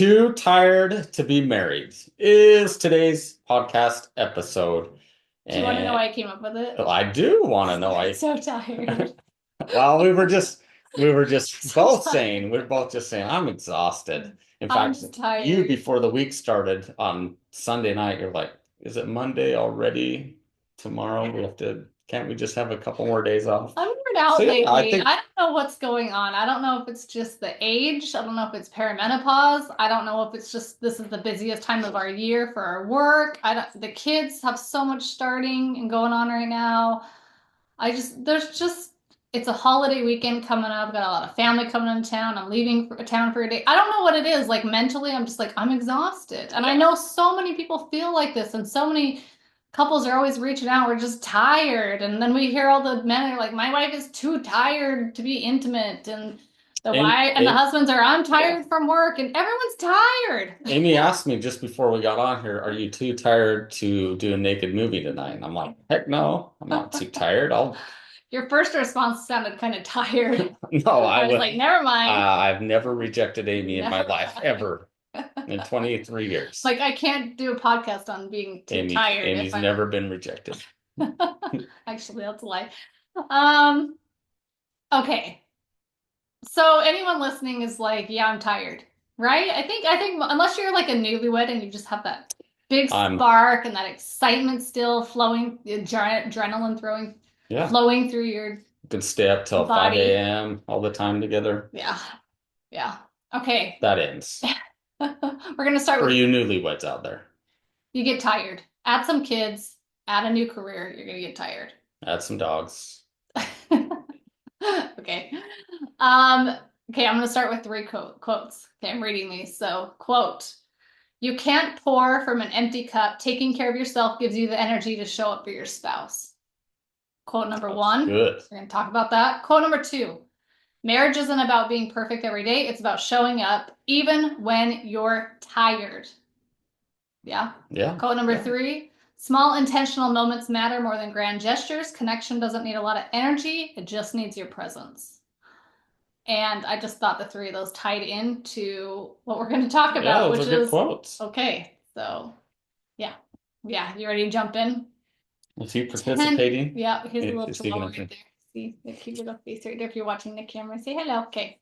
Too tired to be married is today's podcast episode. Do you want to know And why I came up with it? I do want to know. I'm so tired. Well, we were just So both tired. saying, we're both just saying, I'm exhausted. In I'm fact, just you, tired. before the week started on Sunday night, you're like, is it Monday already? Tomorrow can't we just have a couple more days off? I'm worn So out yeah, I lately. think I don't know what's going on. I don't know if it's just the age. I don't know if it's perimenopause. I don't know if it's just this is the busiest time of our year for our work. The kids have so much starting and going on right now. There's just it's a holiday weekend coming up. I've got a lot of family coming into town. I'm leaving for town for a day. I don't know what it is. Like mentally, I'm just like I'm exhausted. And I know so many people feel like this, and so many couples are always reaching out. We're just tired. And then we hear all the men are like, my wife is too tired to be intimate. And the Amy, wife and the husbands are, I'm yeah. tired from work, and everyone's tired. Amy asked me just before we got on here, are you too tired to do a naked movie tonight? And I'm like, heck no, I'm not too tired. Your first response sounded kind of tired. No, I I was would. like, never mind. I've never rejected Amy in my Never life mind. ever in 23 years. Like I can't do a podcast on being too tired if Amy's I'm never been rejected. actually that's a lie. Um, okay. So anyone listening is like, yeah, I'm tired, right? I think unless you're like a newlywed and you just have that big I'm spark and that excitement still flowing, the adrenaline yeah, flowing through your could stay up till 5 body. a.m. all the time together. Yeah. Yeah. Okay. That ends. We're gonna start For with you newlyweds out there, you get tired. Add some kids, add a new career, you're gonna get tired. add some dogs. Okay. Um, okay, I'm gonna start with three quotes. Okay, I'm reading these. So, quote, you can't pour from an empty cup. Taking care of yourself gives you the energy to show up for your spouse. Quote number That's one, good. we're gonna talk about that. Quote number two, marriage isn't about being perfect every day. It's about showing up even when you're tired. Yeah. Yeah. Quote number Yeah. three, small intentional moments matter more than grand gestures. Connection doesn't need a lot of energy. It just needs your presence. And I just thought the three of those tied into what we're going to talk Yeah, about, those which are good is quotes. okay. So, yeah. Yeah. You ready to jump in? Is he participating? Yeah. Here's a little Is he chihuahua gonna... right there. See the cute little face right there. If you're watching the camera, say hello. Okay.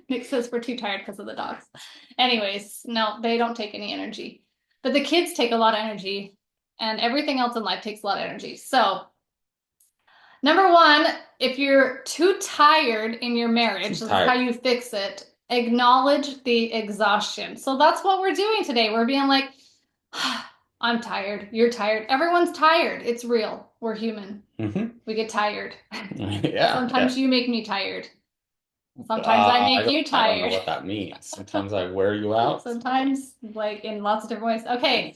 Nick says we're too tired because of the dogs. Anyways, no, they don't take any energy. But the kids take a lot of energy, and everything else in life takes a lot of energy. So, number one, if you're too tired in your marriage, this is how you fix it. Acknowledge the exhaustion. So that's what we're doing today. We're being like, I'm tired. You're tired. Everyone's tired. It's real. We're human. We get tired. Yeah. Sometimes you make me tired. Sometimes I make you I don't tired. know what that means. Sometimes I wear you out. Sometimes, like in lots of different ways. Okay.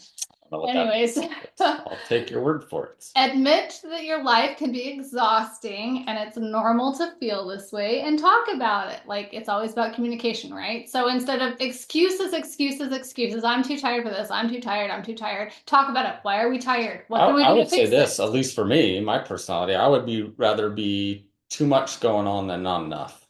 Anyways, I'll take your word for it. Admit that your life can be exhausting and it's normal to feel this way and talk about it. Like it's always about communication, right? So instead of excuses, I'm too tired for this, I'm too tired, talk about it. Why are we tired? What can we do to fix I would say this, it? at least for me, my personality, I would rather be too much going on than not enough.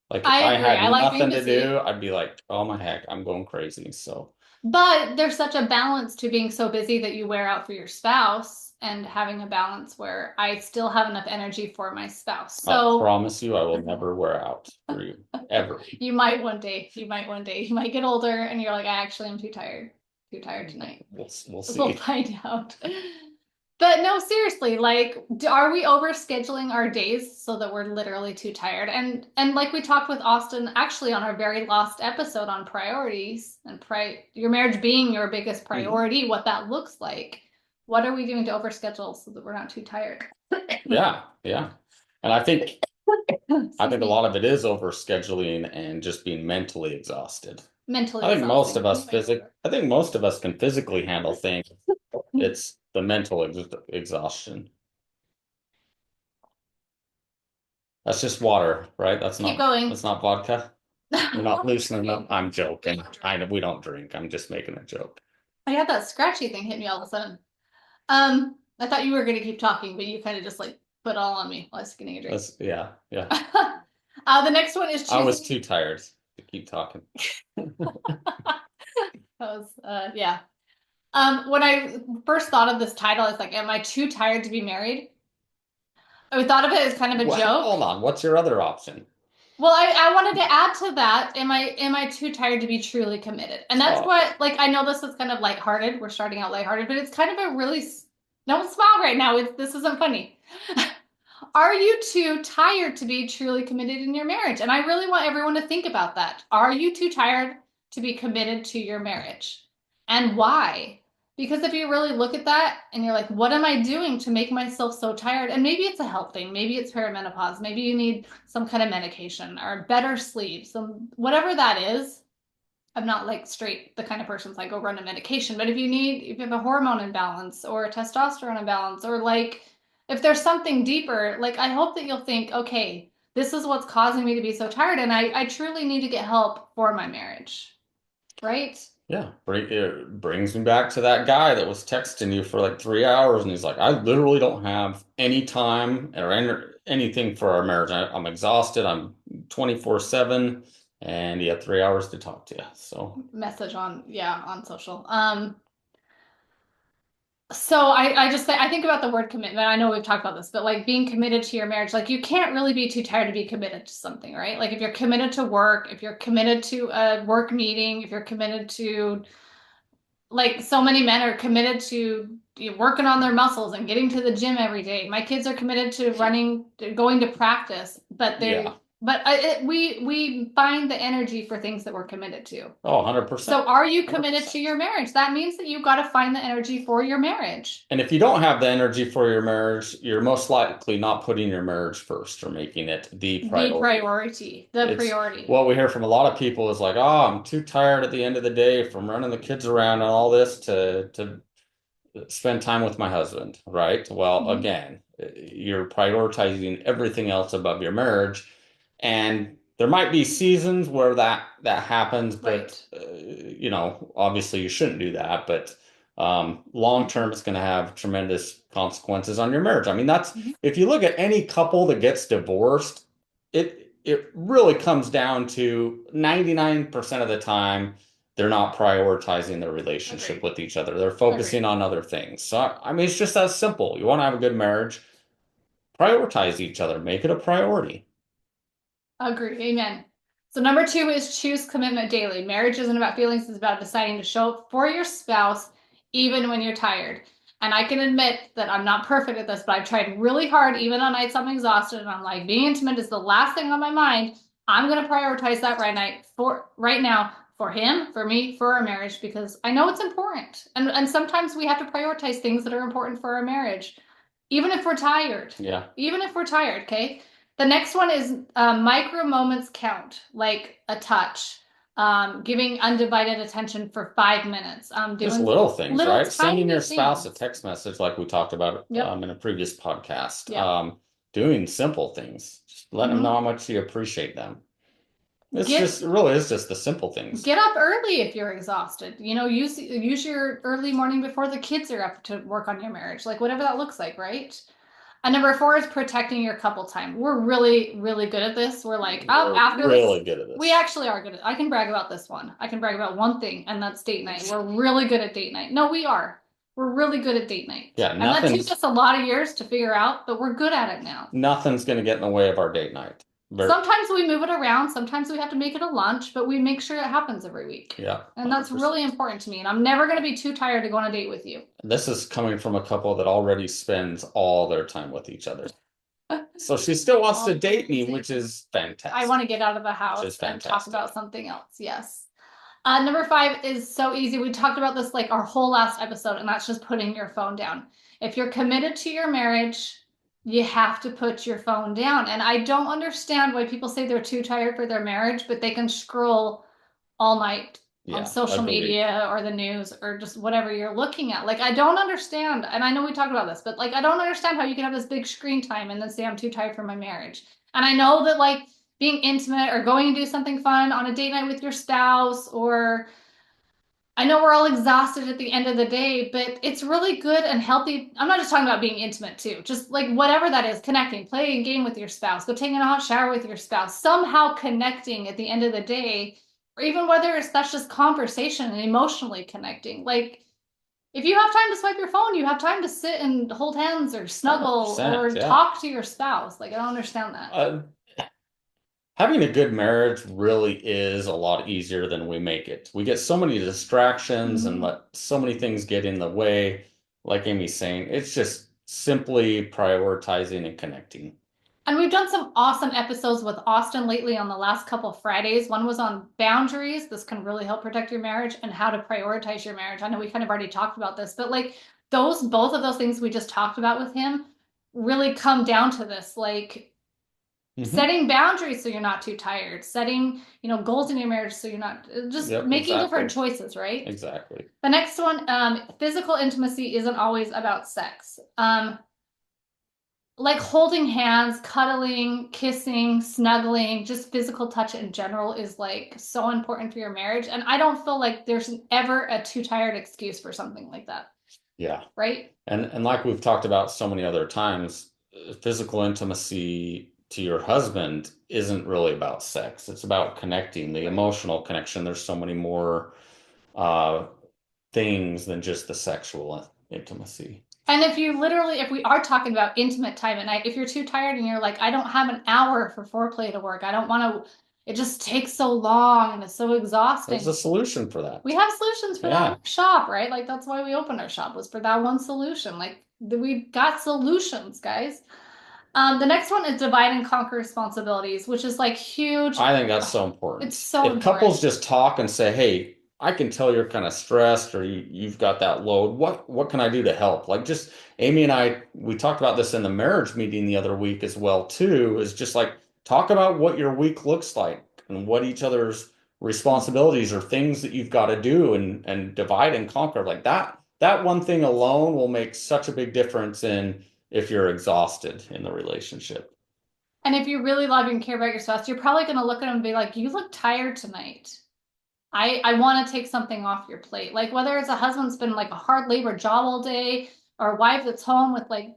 Like if I I agree. had I like being nothing to busy. do, I'd be like, oh my heck, I'm going crazy. So, but there's such a balance to being so busy that you wear out for your spouse and having a balance where I still have enough energy for my spouse. So I promise you, I will never wear out for you ever. You might one day. You might get older and you're like, I actually am too tired tonight. We'll see. We'll find out. But no, seriously, like, are we overscheduling our days so that we're literally too tired? And like we talked with Austin, actually on our very last episode on priorities and your marriage being your biggest priority, what that looks like. What are we doing to overschedule so that we're not too tired? Yeah. And I think a lot of it is overscheduling and just being mentally exhausted. Mentally I think most exhausting. most of us can physically handle things. It's the mental exhaustion. That's just water, right? Keep going. That's not vodka. We're not loosening up. I'm joking. We don't drink. I'm just making a joke. I had that scratchy thing hit me all of a sudden. I thought you were gonna keep talking, but you kind of just like put it all on me while I was getting a drink. Yeah. The next one is I was too tired. to keep talking. That was, yeah. When I first thought of this title, it's like, am I too tired to be married? I thought of it as kind of a Well, joke. hold on. What's your other option? Well, I wanted to add to that, am I too tired to be truly committed? And that's Oh, what, like, I know this is kind of lighthearted. We're starting out lighthearted, but it's kind of a really, don't smile right now. This isn't funny. Are you too tired to be truly committed in your marriage? And I really want everyone to think about that. Are you too tired to be committed to your marriage? And why? Because if you really look at that and you're like, what am I doing to make myself so tired? And maybe it's a health thing, maybe it's perimenopause, maybe you need some kind of medication or better sleep, some whatever that is. I'm not like straight the kind of person's like go run a medication, but if you have a hormone imbalance or a testosterone imbalance, or like if there's something deeper, like I hope that you'll think, okay, this is what's causing me to be so tired, and I truly need to get help for my marriage, right? yeah. It brings me back to that guy that was texting you for like 3 hours, and he's like, I literally don't have any time or anything for our marriage. I'm exhausted. I'm 24/7, and he had 3 hours to talk to you. So, Message on, yeah, on social. So I just say I think about the word commitment. I know we've talked about this, but like being committed to your marriage, like you can't really be too tired to be committed to something, right? Like if you're committed to work, if you're committed to a work meeting, if you're committed to, like, so many men are committed to working on their muscles and getting to the gym every day. My kids are committed to running, to going to practice, but yeah. we find the energy for things that we're committed to. Oh, 100%. So are you committed 100%. to your marriage? That means that you've got to find the energy for your marriage. And if you don't have the energy for your marriage, you're most likely not putting your marriage first or making it the The priority. priority, the It's priority. what we hear from a lot of people is like, oh, I'm too tired at the end of the day from running the kids around and all this to spend time with my husband, right? Well, Mhm. again, you're prioritizing everything else above your marriage, and there might be seasons where that happens, but Right. obviously you shouldn't do that. But long term, Mhm. it's going to have tremendous consequences on your marriage. I mean, that's Mhm. if you look at any couple that gets divorced, it really comes down to 99% of the time they're not prioritizing their relationship Agreed. with each other. They're focusing Agreed. on other things. So, I mean, it's just that simple. You want to have a good marriage, prioritize each other, make it a priority. Agreed. Amen. So number two is choose commitment daily. Marriage isn't about feelings, it's about deciding to show up for your spouse even when you're tired. And I can admit that I'm not perfect at this, but I've tried really hard, even on nights I'm exhausted, and I'm like, being intimate is the last thing on my mind. I'm gonna prioritize that right now for him, for me, for our marriage, because I know it's important. And sometimes we have to prioritize things that are important for our marriage, even if we're tired. Yeah. Even if we're tired, okay? The next one is micro moments count, like a touch, giving undivided attention for 5 minutes, Just doing little things, little right? Sending your tiny spouse a things. text message like we talked about Yep. in a previous podcast. Yep. Doing simple things. Just let them know Hmm. how much you appreciate them. It's Get just it really is just the simple things. get up early if you're exhausted. Use your early morning before the kids are up to work on your marriage, like whatever that looks like, right? And number four is protecting your couple time. We're really, really good at this. We're like, oh, We're after this, really good at we this. actually are good at, I can brag about this one. I can brag about one thing, and that's date night. We're really good at date night. No, we are. We're really good at date night. Yeah, And that took us a lot of years to figure out, but we're good at it now. nothing's going to get in the way of our date night. Sometimes we move it around, sometimes we have to make it a lunch, but we make sure it happens every week. Yeah, And that's really 100%. important to me. And I'm never going to be too tired to go on a date with you. This is coming from a couple that already spends all their time with each other. So she still wants to All date me, which conversation. is I fantastic. want to get out of the Which house is and talk fantastic. about something else. Yes. Number five is so easy. We talked about this like our whole last episode, and that's just putting your phone down. If you're committed to your marriage, you have to put your phone down. And I don't understand why people say they're too tired for their marriage, but they can scroll all night on Yeah, social agreed. media or the news or just whatever you're looking at. Like, I don't understand. And I know we talked about this, but like, I don't understand how you can have this big screen time and then say, I'm too tired for my marriage. And I know that like being intimate or going and do something fun on a date night with your spouse or I know we're all exhausted at the end of the day, but it's really good and healthy. I'm not just talking about being intimate too, just like whatever that is, connecting, playing a game with your spouse, go taking a hot shower with your spouse, somehow connecting at the end of the day, or even whether it's that's just conversation and emotionally connecting. Like if you have time to swipe your phone, you have time to sit and hold hands or snuggle 100%, or yeah. talk to your spouse. Like I don't understand that. Uh, Having a good marriage really is a lot easier than we make it. We get so many distractions and Mhm. let so many things get in the way. Like Amy's saying, it's just simply prioritizing and connecting. And we've done some awesome episodes with Austin lately on the last couple of Fridays. One was on boundaries. This can really help protect your marriage and how to prioritize your marriage. I know we kind of already talked about this, but like both of those things we just talked about with him really come down to this, like Hmm. setting boundaries so you're not too tired, setting, goals in your marriage so you're not just Yep, making different exactly. choices, right? Exactly. The next one, physical intimacy isn't always about sex. Like holding hands, cuddling, kissing, snuggling, just physical touch in general is like so important for your marriage. And I don't feel like there's ever a too tired excuse for something like that, Yeah. right? And like we've talked about so many other times, physical intimacy to your husband isn't really about sex. It's about connecting, the Right. emotional connection. There's so many more uh things than just the sexual intimacy. And if we are talking about intimate time at night, if you're too tired and you're like, I don't have an hour for foreplay to work, I don't want to, it just takes so long and it's so There's a exhausting. solution for We that. have solutions for that in Yeah. our shop, right? Like that's why we opened our shop was for that one solution. Like we've got solutions, guys. The next one is divide and conquer responsibilities, which is like huge. I think that's Ugh, so it's important. so If couples important. just talk and say, "Hey, I can tell you're kind of stressed or you've got that load. What can I do to help?" Like just Amy and I, we talked about this in the marriage meeting the other week as well too, is just like talk about what your week looks like and what each other's responsibilities or things that you've got to do and divide and conquer. Like that one thing alone will make such a big difference in if you're exhausted in the relationship. And if you really love and care about your spouse, you're probably going to look at them and be like, "You look tired tonight. I want to take something off your plate." Like whether it's a husband's been like a hard labor job all day or a wife that's home with like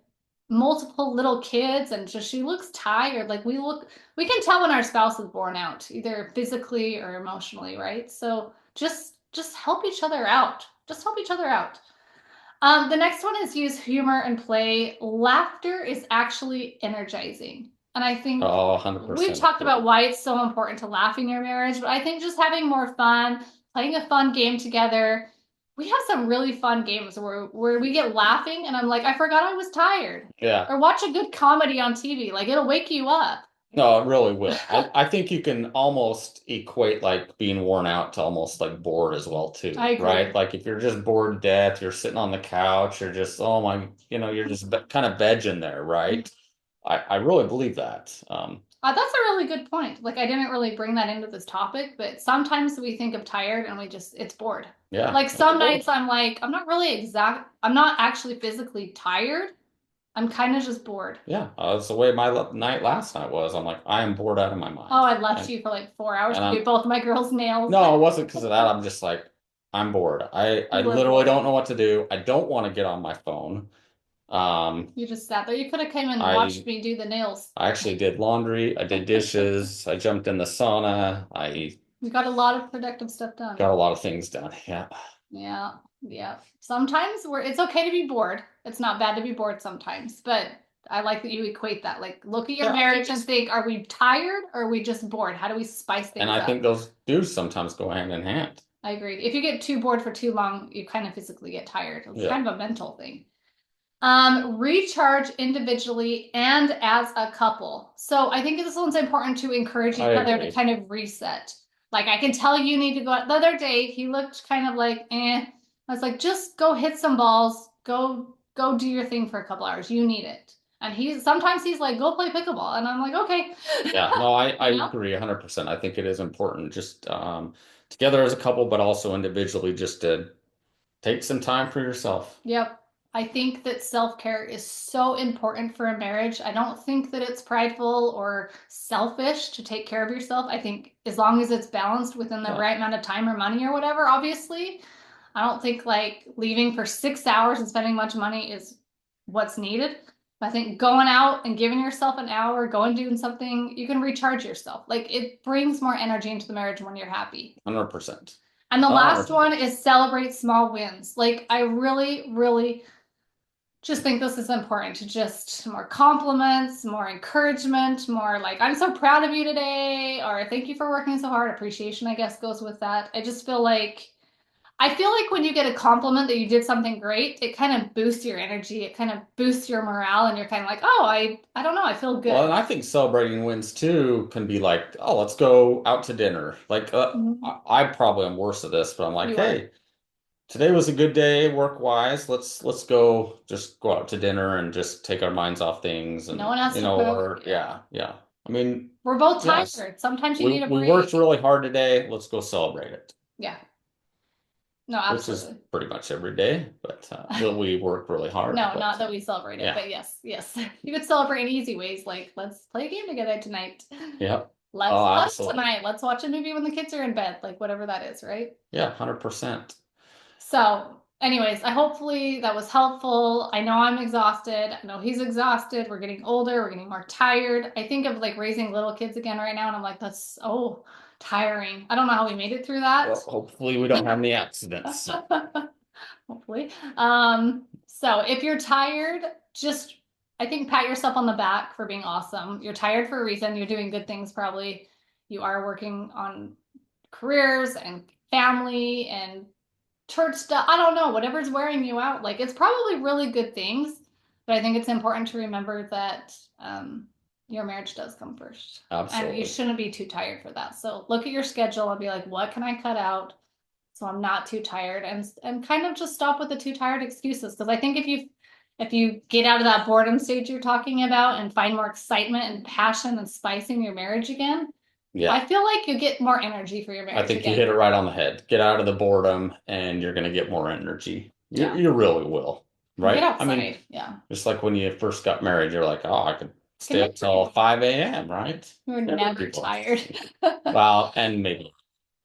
multiple little kids and just she looks tired. Like we can tell when our spouse is worn out, either physically or emotionally, right? So just help each other out. Just help each other out. The next one is use humor and play. Laughter is actually energizing. And I think Oh, we've 100% talked about agree. why it's so important to laugh in your marriage, but I think just having more fun, playing a fun game together. We have some really fun games where we get laughing and I'm like, I forgot I was tired. Yeah. Or watch a good comedy on TV. Like it'll wake you up. No, it really will. I think you can almost equate like being worn out to almost like bored as well I too, right? agree. Like if you're just bored to death, you're sitting on the couch, you're just, oh my, you're just kind of vegging there, right? I really believe that. That's a really good point. Like I didn't really bring that into this topic, but sometimes we think of tired and it's bored. Yeah, Like it's some bored. nights I'm like, I'm not actually physically tired. I'm kind of just bored. Yeah, that's the way my night last night was. I'm like, I am bored out of my Oh, mind. I left you for like 4 hours And to do I'm, both my girls' nails. no, it wasn't because of that. I'm just like, I'm bored. I You were literally bored. don't know what to do. I don't want to get on my phone. Um, You just sat there. You could have came and watched I me do the nails. I actually did laundry, I did dishes, I jumped in the sauna, I We got a lot of productive stuff done. got a lot of things done. Yeah. Yeah, yeah. Sometimes it's okay to be bored. It's not bad to be bored sometimes, but I like that you equate that. Like, look at your Yeah. marriage and think, are we tired or are we just bored? How do we spice And things I think up? those do sometimes go hand in hand. I agree. If you get too bored for too long, you kind of physically get tired. It's Yeah. kind of a mental thing. Recharge individually and as a couple. So I think this one's important to encourage I each other to agree. kind of reset. Like I can tell you need to go out. The other day he looked kind of like, eh. I was like, just go hit some balls. Go do your thing for a couple hours. You need it. And sometimes he's like, go play pickleball. And I'm like, okay. Yeah. No, I You know? agree 100%. I think it is important just together as a couple, but also individually just to take some time for yourself. Yep. I think that self-care is so important for a marriage. I don't think that it's prideful or selfish to take care of yourself. I think as long as it's balanced within the Yeah. right amount of time or money or whatever, obviously. I don't think like leaving for 6 hours and spending much money is what's needed. I think going out and giving yourself an hour, going doing something, you can recharge yourself. Like it brings more energy into the marriage when you're happy. 100%. And the last 100%. one is celebrate small wins. Like I really, really just think this is important to just more compliments, more encouragement, more like, I'm so proud of you today, or thank you for working so hard. Appreciation, I guess, goes with that. I feel like when you get a compliment that you did something great, it kind of boosts your energy. It kind of boosts your morale, and you're kind of like, oh, I don't know, I feel Well, good. and I think celebrating wins too can be like, oh, let's go out to dinner. Like, Mhm. I probably am worse at this, but I'm like, You are. hey, today was a good day work wise. Let's go just go out to dinner and just take our minds off things No and one has to cook. or Yeah. yeah. I mean, We're both yes, tired. Sometimes you we need a we worked break. really hard today. Let's go celebrate it. Yeah. No, Which is absolutely. pretty much every day, but we work really hard. No, But not that we celebrate it, yeah, but yes, yes. You could celebrate in easy ways, like let's play a game together tonight. yeah. Let's Oh, hunt absolutely. tonight. Let's watch a movie when the kids are in bed, like whatever that is, right? Yeah, 100%. So, anyways, I hopefully that was helpful. I know I'm exhausted. I know he's exhausted. We're getting older. We're getting more tired. I think of like raising little kids again right now, and I'm like, that's so tiring. I don't know how we made it through that. Well, hopefully we don't have any accidents. Hopefully. So if you're tired, just I think pat yourself on the back for being awesome. You're tired for a reason. You're doing good things probably. You are working on careers and family and church stuff. I don't know, whatever's wearing you out. Like it's probably really good things, but I think it's important to remember that your marriage does come first. And you Absolutely. shouldn't be too tired for that. So look at your schedule and be like, what can I cut out so I'm not too tired? And kind of just stop with the too tired excuses. Because I think if you get out of that boredom stage you're talking about and find more excitement and passion and spice in your marriage again, Yeah. I feel like you get more energy for your I marriage think you again. hit it right on the head. Get out of the boredom and you're going to get more energy. Yeah. You really will, And get right? I mean, outside. Yeah. just like when you first got married, you're like, oh, I could Can stay up never till get 5 a.m., right? We're never Everybody tired. wants. A Well, and maybe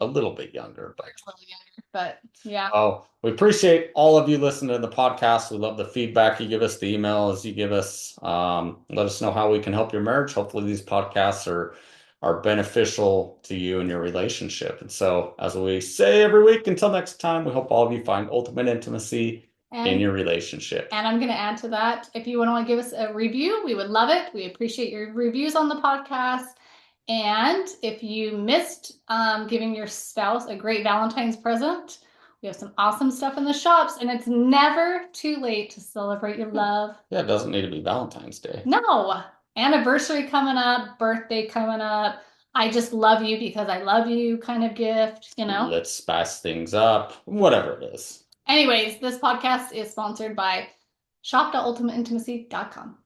a little bit younger, but little younger, but yeah. oh, we appreciate all of you listening to the podcast. We love the feedback you give us, the emails you give us. Let us know how we can help your marriage. Hopefully, these podcasts are beneficial to you and your relationship. And so, as we say every week, until next time, we hope all of you find ultimate intimacy in And your relationship. and I'm going to add to that. If you want to give us a review, we would love it. We appreciate your reviews on the podcast. And if you missed giving your spouse a great Valentine's present, we have some awesome stuff in the shops, and it's never too late to celebrate your love. Yeah, it doesn't need to be Valentine's Day. No, anniversary coming up, birthday coming up. I just love you because I love you kind of gift, you know? Let's spice things up, whatever it is. Anyways, this podcast is sponsored by shop.ultimateintimacy.com.